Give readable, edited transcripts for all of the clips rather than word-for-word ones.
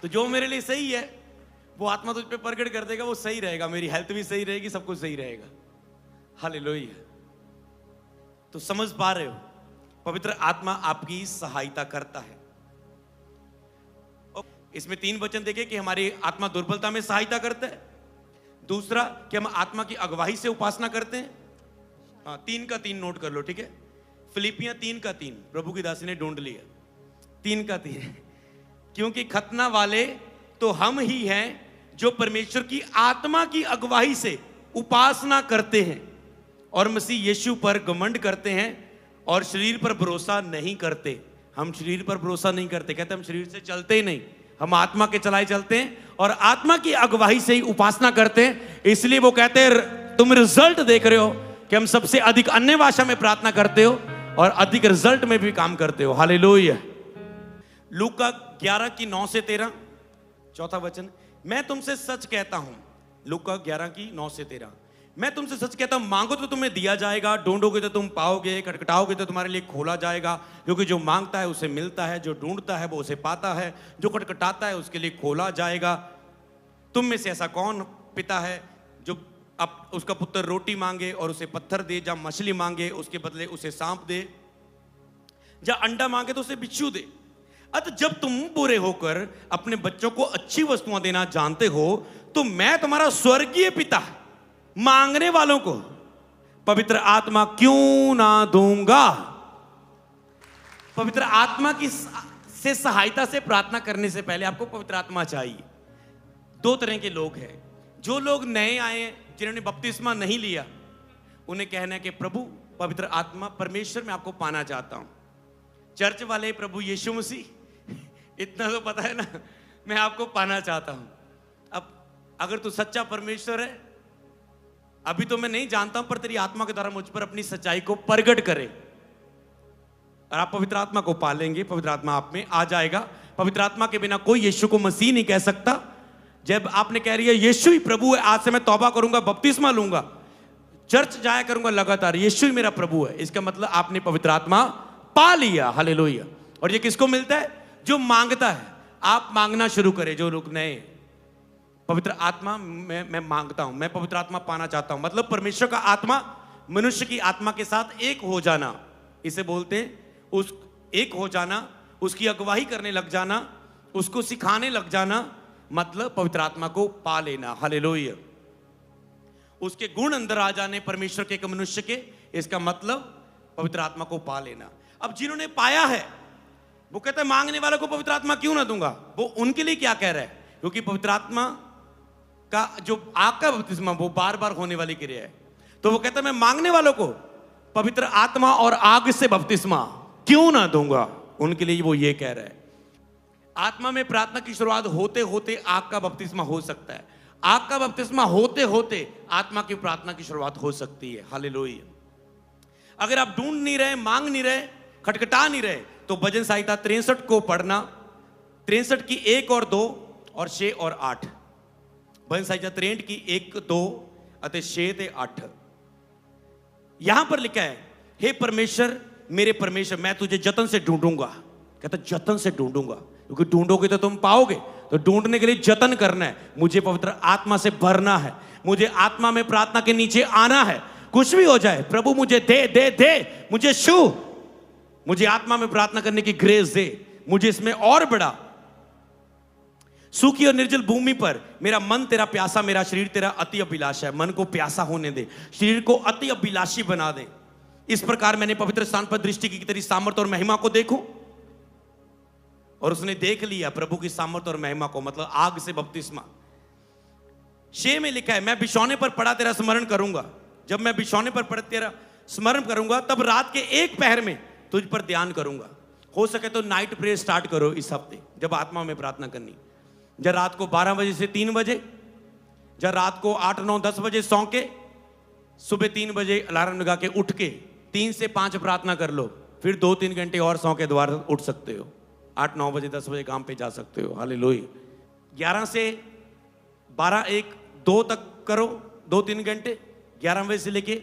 तो जो मेरे लिए सही है वो आत्मा तुझ पे प्रकट कर देगा, वो सही रहेगा, मेरी हेल्थ भी सही रहेगी, सब कुछ सही रहेगा। हालेलुया। तो समझ पा रहे हो, पवित्र आत्मा आपकी सहायता करता है। इसमें 3 वचन देखे कि हमारी आत्मा दुर्बलता में सहायता करता है, दूसरा कि हम आत्मा की अगुवाई से उपासना करते हैं। हाँ, 3 का 3 नोट कर लो, ठीक है। फिलिपियां 3 का 3 प्रभु की दासी ने ढूंढ लिया। 3 का 3 क्योंकि खतना वाले तो हम ही हैं जो परमेश्वर की आत्मा की अगुवाई से उपासना करते हैं और मसीह यीशु पर घमंड करते हैं और शरीर पर भरोसा नहीं करते। हम शरीर पर भरोसा नहीं करते, कहते हम शरीर से चलते ही नहीं, हम आत्मा के चलाए चलते हैं और आत्मा की अगुवाई से ही उपासना करते हैं। इसलिए वो कहते हैं तुम रिजल्ट देख रहे हो कि हम सबसे अधिक अन्य भाषा में प्रार्थना करते हो और अधिक रिजल्ट में भी काम करते हो। हालेलुया। लूका 11 की 9 से 13 चौथा वचन, मैं तुमसे सच कहता हूं, लूका 11 की 9 से 13, मैं तुमसे सच कहता हूं, मांगो तो तुम्हें दिया जाएगा, ढूंढोगे तो तुम पाओगे, खटखटाओगे तो तुम्हारे लिए खोला जाएगा। क्योंकि जो मांगता है उसे मिलता है, जो ढूंढता है वो उसे पाता है, जो खटखटाता है उसके लिए खोला जाएगा। तुम में से ऐसा कौन पिता है जो अब उसका पुत्र रोटी मांगे और उसे पत्थर दे, या मछली मांगे उसके बदले उसे सांप दे, या अंडा मांगे तो उसे बिच्छू दे? अतः जब तुम बुरे होकर अपने बच्चों को अच्छी वस्तुएं देना जानते हो तो मैं तुम्हारा स्वर्गीय पिता मांगने वालों को पवित्र आत्मा क्यों ना दूंगा। पवित्र आत्मा की से सहायता से प्रार्थना करने से पहले आपको पवित्र आत्मा चाहिए। 2 तरह के लोग हैं, जो लोग नए आए जिन्होंने बपतिस्मा नहीं लिया, उन्हें कहना है कि प्रभु पवित्र आत्मा परमेश्वर में आपको पाना चाहता हूं। चर्च वाले प्रभु यीशु मसीह इतना तो पता है ना, मैं आपको पाना चाहता हूं। अब अगर तू सच्चा परमेश्वर है, अभी तो मैं नहीं जानता हूं, पर तेरी आत्मा के द्वारा मुझ पर अपनी सच्चाई को प्रकट करे और आप पवित्र आत्मा को पालेंगे, पवित्र आत्मा आप में आ जाएगा। पवित्र आत्मा के बिना कोई यीशु को मसीह नहीं कह सकता। जब आपने कह रही है यीशु ही प्रभु है, आज से मैं तौबा करूंगा, बपतिस्मा लूंगा, चर्च जाया करूंगा लगातार, यीशु ही मेरा प्रभु है, इसका मतलब आपने पवित्र आत्मा पा लिया। हालेलुया। और ये किसको मिलता है? जो मांगता है। आप मांगना शुरू करें, जो लोग नए, पवित्र आत्मा मैं मांगता हूं, मैं पवित्र आत्मा पाना चाहता हूं, मतलब परमेश्वर का आत्मा मनुष्य की आत्मा के साथ एक हो जाना, इसे बोलते हैं उस एक हो जाना, उसकी अगुवाई करने लग जाना, उसको सिखाने लग जाना, मतलब पवित्र आत्मा को पा लेना। हालेलुया। उसके गुण अंदर आ जाने परमेश्वर के एक मनुष्य के, इसका मतलब पवित्र आत्मा को पा लेना। अब जिन्होंने पाया है वो कहते हैं मांगने वालों को पवित्र आत्मा क्यों ना दूंगा। वो उनके लिए क्या कह रहा है? क्योंकि पवित्र आत्मा का जो आग का बपतिस्मा वो बार बार होने वाली क्रिया है, तो वो कहता है मैं मांगने वालों को पवित्र आत्मा और आग से बपतिस्मा क्यों ना दूंगा। उनके लिए वो ये कह रहा है। आत्मा में प्रार्थना की शुरुआत होते होते आग का बपतिस्मा हो सकता है, आग का बपतिस्मा होते होते आत्मा की प्रार्थना की शुरुआत हो सकती है। हालेलुया। अगर आप ढूंढ नहीं रहे, मांग नहीं रहे, खटखटा नहीं रहे, तो भजन संहिता 63 को पढ़ना, 63 की 1 और 2 और 6 और 8। भजन संहिता 63 की 1, 2 ਅਤੇ 6 ਤੇ 8। यहां पर लिखा है, हे परमेश्वर मेरे परमेश्वर मैं तुझे जतन से ढूंढूंगा। कहता जतन से ढूंढूंगा, क्योंकि ढूंढोगे तो तुम पाओगे, तो ढूंढने के लिए जतन करना है, मुझे पवित्र आत्मा से भरना है, मुझे आत्मा में प्रार्थना के नीचे आना है। कुछ भी हो जाए प्रभु मुझे दे दे दे, मुझे छू, मुझे आत्मा में प्रार्थना करने की ग्रेस दे, मुझे इसमें और बढ़ा। सूखी और निर्जल भूमि पर मेरा मन तेरा प्यासा, मेरा शरीर तेरा अति अभिलाषा है। मन को प्यासा होने दे, शरीर को अति अभिलाषी बना दे। इस प्रकार मैंने पवित्र स्थान पर दृष्टि की तेरी सामर्थ और महिमा को देखूं। और उसने देख लिया प्रभु की सामर्थ और महिमा को, मतलब आग से बपतिस्मा। 6 में लिखा है, मैं बिछौने पर पड़ा तेरा स्मरण करूंगा। जब मैं बिछौने पर पड़ा तेरा स्मरण करूंगा, तब रात के 1 पहर में तुझ पर ध्यान करूंगा। हो सके तो नाइट प्रेयर स्टार्ट करो इस हफ्ते, जब आत्मा में प्रार्थना करनी। जब रात को 12 बजे से 3 बजे, जब रात को 8, 9, 10 बजे सौ के, सुबह 3 बजे अलार्म लगा के उठ के 3 से 5 प्रार्थना कर लो, फिर 2-3 घंटे और सौ के दोबारा उठ सकते हो। 8, 9 बजे 10 बजे काम पे जा सकते हो। हालेलुया। 11 से 12, 1, 2 तक करो, 2-3 घंटे। 11 बजे से लेके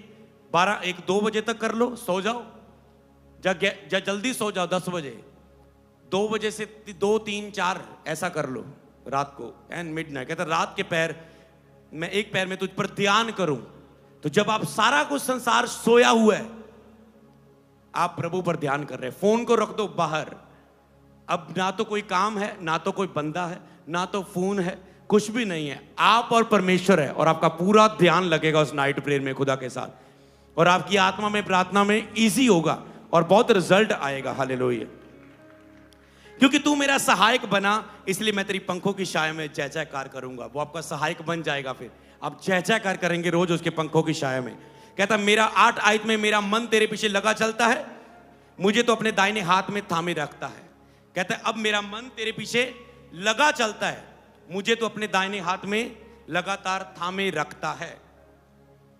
12, 1, 2 बजे तक कर लो, सो जाओ। जब जल्दी सो जाओ 10 बजे, 2 बजे से 2, 3, 4 ऐसा कर लो। रात को एंड मिडनाइट, कहता रात के पैर मैं एक पैर में तुझ पर ध्यान करूं। तो जब आप सारा कुछ संसार सोया हुआ है, आप प्रभु पर ध्यान कर रहे हैं, फोन को रख दो बाहर। अब ना तो कोई काम है, ना तो कोई बंदा है, ना तो फोन है, कुछ भी नहीं है, आप और परमेश्वर है। और आपका पूरा ध्यान लगेगा उस नाइट प्रेयर में खुदा के साथ, और आपकी आत्मा में प्रार्थना में इजी होगा और बहुत रिजल्ट आएगा। हालेलुया। क्योंकि तू मेरा सहायक बना, इसलिए मैं तेरी पंखों की छाया में जय जयकार करूंगा। वो आपका सहायक बन जाएगा, फिर आप जय जयकार करेंगे रोज उसके पंखों की छाया में। कहता मेरा 8 आयत में मेरा मन तेरे पीछे लगा चलता है, मुझे तो अपने दाहिने हाथ में थामे रखता है। कहता है अब मेरा मन तेरे पीछे लगा चलता है, मुझे तो अपने दाहिने हाथ में लगातार थामे रखता है।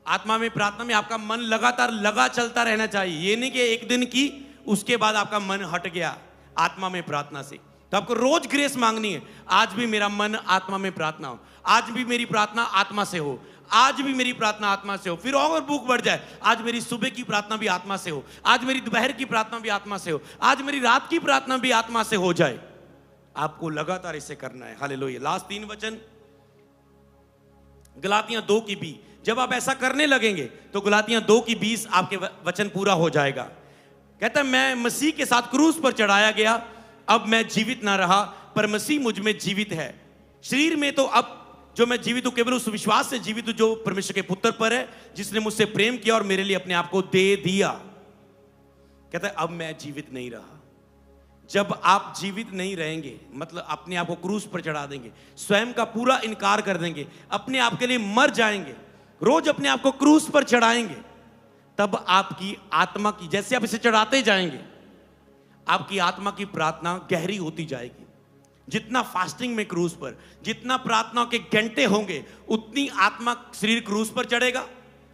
आत्मा में प्रार्थना में आपका मन लगातार लगा चलता रहना चाहिए। ये नहीं कि एक दिन की उसके बाद आपका मन हट गया आत्मा में प्रार्थना से। तो आपको रोज ग्रेस मांगनी है, आज भी मेरा मन आत्मा में प्रार्थना हो, आज भी मेरी प्रार्थना आत्मा से हो, आज भी मेरी प्रार्थना आत्मा से हो। फिर और भूख बढ़ जाए, आज मेरी सुबह की प्रार्थना भी आत्मा से हो, आज मेरी दोपहर की प्रार्थना भी आत्मा से हो, आज मेरी रात की प्रार्थना भी आत्मा से हो जाए। आपको लगातार इसे करना है। हालेलुया। लास्ट 3 वचन गलातियां 2:20। जब आप ऐसा करने लगेंगे तो गलातियां 2:20 आपके वचन पूरा हो जाएगा। कहता है मैं मसीह के साथ क्रूस पर चढ़ाया गया, अब मैं जीवित ना रहा पर मसीह मुझ में जीवित है। शरीर में तो अब जो मैं जीवित हूं केवल उस विश्वास से जीवित हूं जो परमेश्वर के पुत्र पर है, जिसने मुझसे प्रेम किया और मेरे लिए अपने आप को दे दिया। कहता है अब मैं जीवित नहीं रहा। जब आप जीवित नहीं रहेंगे मतलब अपने आप को क्रूस पर चढ़ा देंगे, स्वयं का पूरा इनकार कर देंगे, अपने आप के लिए मर जाएंगे, रोज अपने आप को क्रूस पर चढ़ाएंगे, तब आपकी आत्मा की, जैसे आप इसे चढ़ाते जाएंगे, आपकी आत्मा की प्रार्थना गहरी होती जाएगी। जितना फास्टिंग में क्रूस पर, जितना प्रार्थना के घंटे होंगे, उतनी आत्मा शरीर क्रूस पर चढ़ेगा,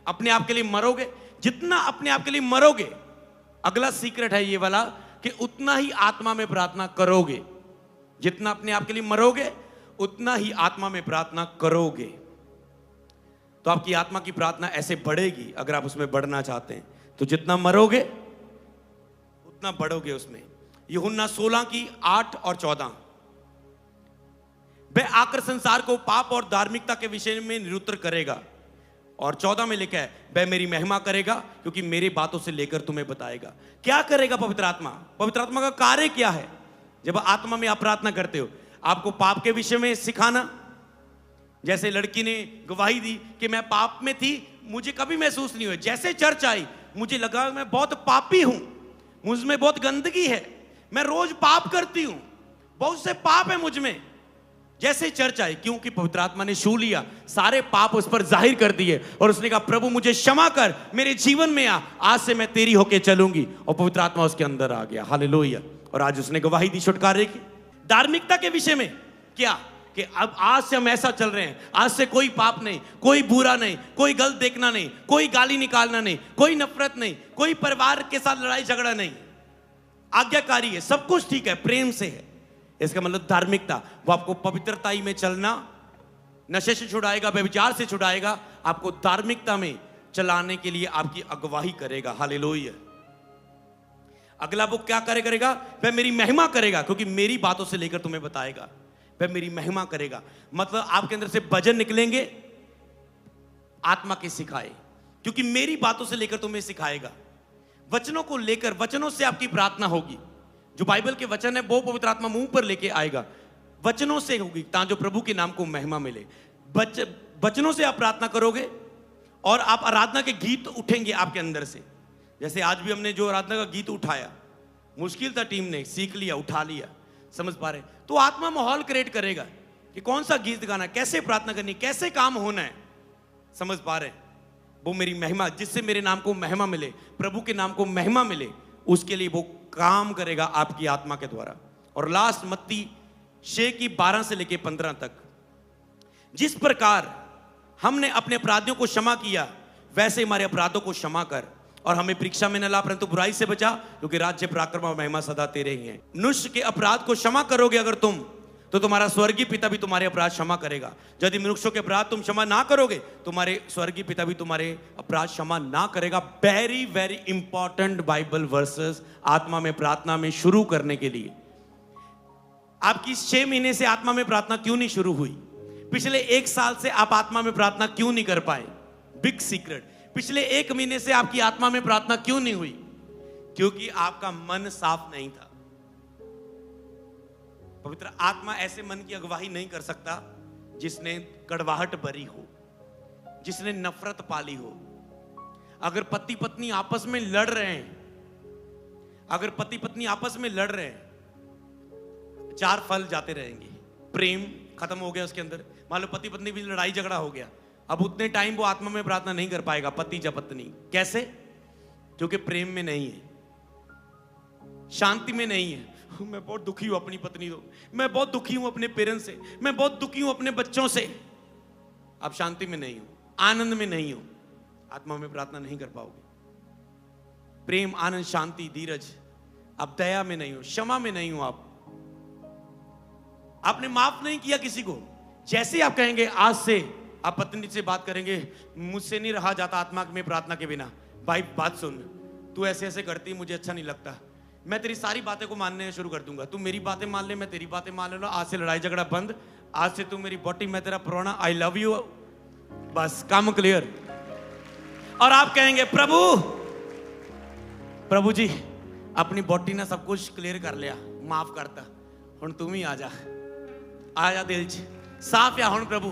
अपने आप के लिए मरोगे। जितना अपने आप के लिए मरोगे, अगला सीक्रेट है ये वाला कि उतना ही आत्मा में प्रार्थना करोगे। जितना अपने आप के लिए मरोगे, उतना ही आत्मा में प्रार्थना करोगे। तो आपकी आत्मा की प्रार्थना ऐसे बढ़ेगी। अगर आप उसमें बढ़ना चाहते हैं तो जितना मरोगे उतना बढ़ोगे उसमें। यूहन्ना 16:8 और 14। वह आकर संसार को पाप और धार्मिकता के विषय में निरुत्तर करेगा। और 14 में लिखा है वह मेरी महिमा करेगा क्योंकि मेरी बातों से लेकर तुम्हें बताएगा। क्या करेगा पवित्र आत्मा? पवित्र आत्मा का कार्य क्या है? जब आत्मा में आप प्रार्थना करते हो, आपको पाप के विषय में सिखाना। जैसे लड़की ने गवाही दी कि मैं पाप में थी, मुझे कभी महसूस नहीं हुआ, जैसे चर्च आई मुझे लगा मैं बहुत पापी हूं, मुझ में बहुत गंदगी है, मैं रोज पाप करती हूं, बहुत से पाप है मुझ में। जैसे चर्च आई, क्योंकि पवित्र आत्मा ने छू लिया, सारे पाप उस पर जाहिर कर दिए और उसने कहा प्रभु मुझे क्षमा कर, मेरे जीवन में आ, आज से मैं तेरी होके चलूंगी। और पवित्र आत्मा उसके अंदर आ गया। हालेलुया। और आज उसने गवाही दी छुटकारे की। धार्मिकता के विषय में क्या कि अब आज से हम ऐसा चल रहे हैं, आज से कोई पाप नहीं, कोई बुरा नहीं, कोई गलत देखना नहीं, कोई गाली निकालना नहीं, कोई नफरत नहीं, कोई परिवार के साथ लड़ाई झगड़ा नहीं, आज्ञाकारी है, सब कुछ ठीक है, प्रेम से है। इसका मतलब धार्मिकता, वो आपको पवित्रताई में चलना, नशे से छुड़ाएगा, व्यभिचार से छुड़ाएगा, आपको धार्मिकता में चलाने के लिए आपकी अगुवाई करेगा। हालेलुया। अगला वो क्या करेगा? वह मेरी महिमा करेगा क्योंकि मेरी बातों से लेकर तुम्हें बताएगा। वह मेरी महिमा करेगा मतलब आपके अंदर से भजन निकलेंगे आत्मा के सिखाए, क्योंकि मेरी बातों से लेकर तुम्हें सिखाएगा। वचनों को लेकर, वचनों से आपकी प्रार्थना होगी। जो बाइबल के वचन है वो पवित्र आत्मा मुंह पर लेके आएगा, वचनों से होगी ताकि प्रभु के नाम को महिमा मिले। वचनों से आप प्रार्थना करोगे और आप आराधना के गीत उठेंगे आपके अंदर से। जैसे आज भी हमने जो आराधना का गीत उठाया, मुश्किल था, टीम ने सीख लिया, उठा लिया, समझ पा रहे, तो आत्मा माहौल क्रिएट करेगा कि कौन सा गीत गाना, कैसे प्रार्थना करनी, कैसे काम होना है, समझ पा रहे। वो मेरी महिमा, जिससे मेरे नाम को महिमा मिले, प्रभु के नाम को महिमा मिले, उसके लिए वो काम करेगा आपकी आत्मा के द्वारा। और लास्ट मत्ती 6:12 से लेके 15 तक, जिस प्रकार हमने अपने अपराधियों को क्षमा किया वैसे हमारे अपराधों को क्षमा कर, और हमें परीक्षा में न ला परंतु बुराई से बचा, क्योंकि राज्य, पराक्रम और महिमा सदा तेरे ही हैं। मनुष्य के अपराध को क्षमा करोगे अगर तुम, तो तुम्हारा स्वर्गीय पिता भी तुम्हारे अपराध क्षमा करेगा। यदि मनुष्यों के अपराध तुम क्षमा ना करोगे, तुम्हारे स्वर्गीय पिता भी तुम्हारे अपराध क्षमा ना करेगा। Very very important Bible versus आत्मा में प्रार्थना में शुरू करने के लिए। आपकी 6 महीने से आत्मा में प्रार्थना क्यों नहीं शुरू हुई? पिछले 1 साल से आप आत्मा में प्रार्थना क्यों नहीं कर पाए? Big secret. पिछले 1 महीने से आपकी आत्मा में प्रार्थना क्यों नहीं हुई? क्योंकि आपका मन साफ नहीं था। पवित्र आत्मा ऐसे मन की अगुवाई नहीं कर सकता जिसने कड़वाहट भरी हो, जिसने नफरत पाली हो। अगर पति पत्नी आपस में लड़ रहे हैं, अगर पति पत्नी आपस में लड़ रहे हैं, 4 फल जाते रहेंगे। प्रेम खत्म हो गया उसके अंदर। मान लो पति पत्नी भी लड़ाई झगड़ा हो गया, अब उतने टाइम वो आत्मा में प्रार्थना नहीं कर पाएगा, पति या पत्नी। कैसे? क्योंकि प्रेम में नहीं है, शांति में नहीं है। मैं बहुत दुखी हूं अपनी पत्नी से, मैं बहुत दुखी हूं अपने पेरेंट्स से, मैं बहुत दुखी हूं अपने बच्चों से। आप शांति में नहीं हो, आनंद में नहीं हो, आत्मा में प्रार्थना नहीं कर पाओगे। प्रेम, आनंद, शांति, धीरज, आप दया में नहीं हो, क्षमा में नहीं हो। आपने माफ नहीं किया किसी को। जैसे ही आप कहेंगे आज से आप पत्नी से बात करेंगे, मुझसे नहीं रहा जाता आत्मा में प्रार्थना के बिना। भाई बात सुन, तू ऐसे ऐसे करती मुझे अच्छा नहीं लगता, मैं तेरी सारी बातें को मानने शुरू कर दूंगा, तू मेरी बातें मान ले, मैं तेरी बातें मान लूंगा। आज से लड़ाई झगड़ा बंद, आज से तू मेरी बॉटी, मैं तेरा प्रोना, आई लव यू, बस काम क्लियर। और आप कहेंगे प्रभु जी अपनी बॉटी ने सब कुछ क्लियर कर लिया, माफ करता, हुण तू ही आ जा दिल च साफ या। हुण प्रभु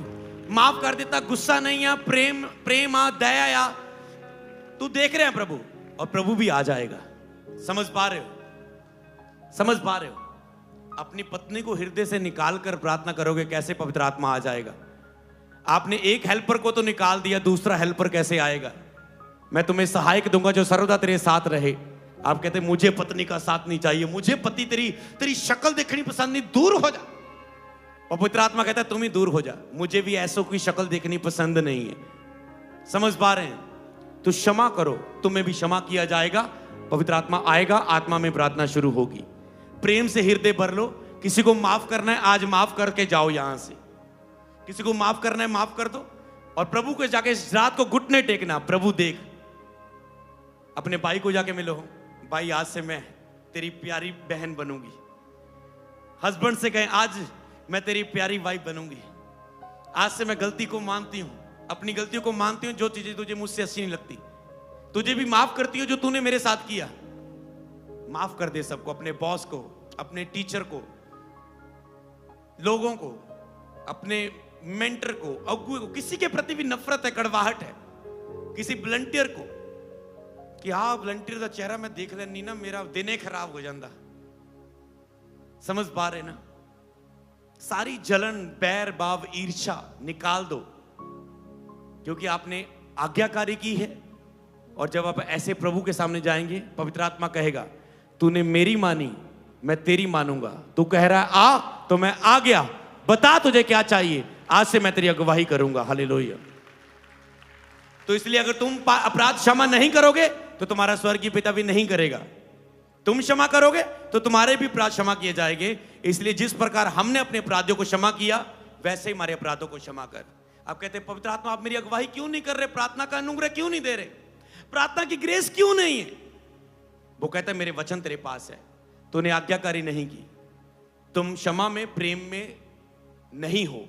माफ कर देता, गुस्सा नहीं आ, प्रेम आ, दया आ, तू देख रहे हैं प्रभु, और प्रभु भी आ जाएगा। समझ पा रहे हो? समझ पा रहे हो? अपनी पत्नी को हृदय से निकाल कर प्रार्थना करोगे, कैसे पवित्र आत्मा आ जाएगा? आपने एक हेल्पर को तो निकाल दिया, दूसरा हेल्पर कैसे आएगा? मैं तुम्हें सहायक दूंगा जो सर्वदा तेरे साथ रहे। आप कहते मुझे पत्नी का साथ नहीं चाहिए, मुझे पति तेरी शक्ल देखनी पसंद नहीं, दूर हो जा। पवित्र आत्मा कहता है तुम ही दूर हो जा, मुझे भी ऐसों की शक्ल देखनी पसंद नहीं है। समझ पा रहे हैं? तो क्षमा करो, तुम्हें भी क्षमा किया जाएगा। पवित्र आत्मा आएगा, आत्मा में प्रार्थना शुरू होगी। प्रेम से हृदय भर लो। किसी को माफ करना है, आज माफ करके जाओ यहां से। किसी को माफ करना है, माफ कर दो, और प्रभु को जाके रात को घुटने टेकना, प्रभु देख। अपने भाई को जाके मिलो, भाई आज से मैं तेरी प्यारी बहन बनूंगी। हस्बैंड से कहें आज मैं तेरी प्यारी वाइफ बनूंगी, आज से मैं गलती को मानती हूं, अपनी गलतियों को मानती हूं, जो चीजें तुझे मुझसे अच्छी नहीं लगती तुझे भी माफ करती हो, जो तूने मेरे साथ किया। माफ कर दे सबको, अपने बॉस को, अपने टीचर को, लोगों को, अपने मेंटर को, अगुए को। किसी के प्रति भी नफरत है, कड़वाहट है, किसी वॉलंटियर को कि हाँ वॉलंटियर का चेहरा मैं देख लेनी ना, मेरा दिन ही खराब हो जाता। समझ पा रहे ना? सारी जलन, बैर भाव, ईर्ष्या निकाल दो, क्योंकि आपने आज्ञाकारी की है। और जब आप ऐसे प्रभु के सामने जाएंगे, पवित्र आत्मा कहेगा तूने मेरी मानी, मैं तेरी मानूंगा। तू कह रहा है आ, तो मैं आ गया, बता तुझे क्या चाहिए, आज से मैं तेरी अगुवाई करूंगा। हालेलुया। तो इसलिए अगर तुम अपराध क्षमा नहीं करोगे तो तुम्हारा स्वर्गीय पिता भी नहीं करेगा। तुम क्षमा करोगे तो तुम्हारे भी अपराध क्षमा किए जाएंगे। इसलिए जिस प्रकार हमने अपने अपराधियों को क्षमा किया, वैसे ही हमारे अपराधों को क्षमा कर। आप कहते हैं पवित्र आत्मा आप मेरी अगुवाई क्यों नहीं कर रहे, प्रार्थना का अनुग्रह क्यों नहीं दे रहे, प्रार्थना की ग्रेस क्यों नहीं है? वो कहता है मेरे वचन तेरे पास है, तूने आज्ञाकारी नहीं की, तुम क्षमा में, प्रेम में नहीं हो,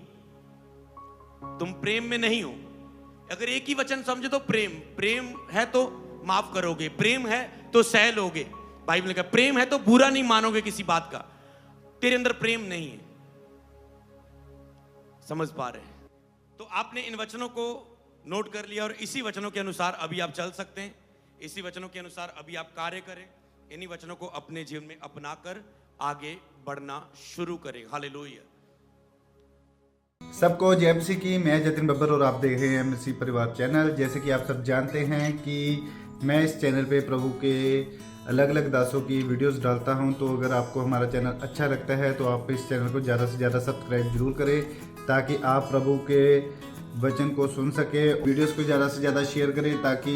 तुम प्रेम में नहीं हो। अगर एक ही वचन समझो तो प्रेम है तो माफ करोगे, प्रेम है तो सह लोगे। बाइबल ने कहा प्रेम है तो बुरा नहीं मानोगे किसी बात का। तेरे अंदर प्रेम नहीं है। समझ पा रहे हैं? तो आपने इन वचनों को नोट कर लिया और इसी वचनों के अनुसार अभी आप चल सकते हैं, इसी वचनों के अनुसार अभी आप कार्य करें, इन्हीं वचनों को अपने जीवन में अपनाकर आगे बढ़ना शुरू करें। हालेलुया। सबको जय मसीह की। मैं जतिन बब्बर और आप देख रहे हैं मसीह परिवार चैनल। जैसे कि आप सब जानते हैं कि मैं इस चैनल पे प्रभु के अलग अलग दासों की वीडियोस डालता हूं, तो अगर आपको हमारा चैनल अच्छा लगता है तो आप इस चैनल को ज़्यादा से ज़्यादा सब्सक्राइब जरूर करें, ताकि आप प्रभु के वचन को सुन सके। वीडियोस को ज़्यादा से ज़्यादा शेयर करें, ताकि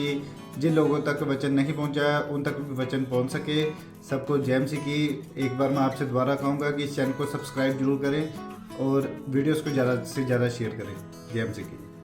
जिन लोगों तक वचन नहीं पहुंचा उन तक भी वचन पहुंच सके। सबको जय मसीह की। एक बार मैं आपसे दोबारा कहूँगा कि इस चैनल को सब्सक्राइब जरूर करें और वीडियोस को ज़्यादा से ज़्यादा शेयर करें। जय मसीह की।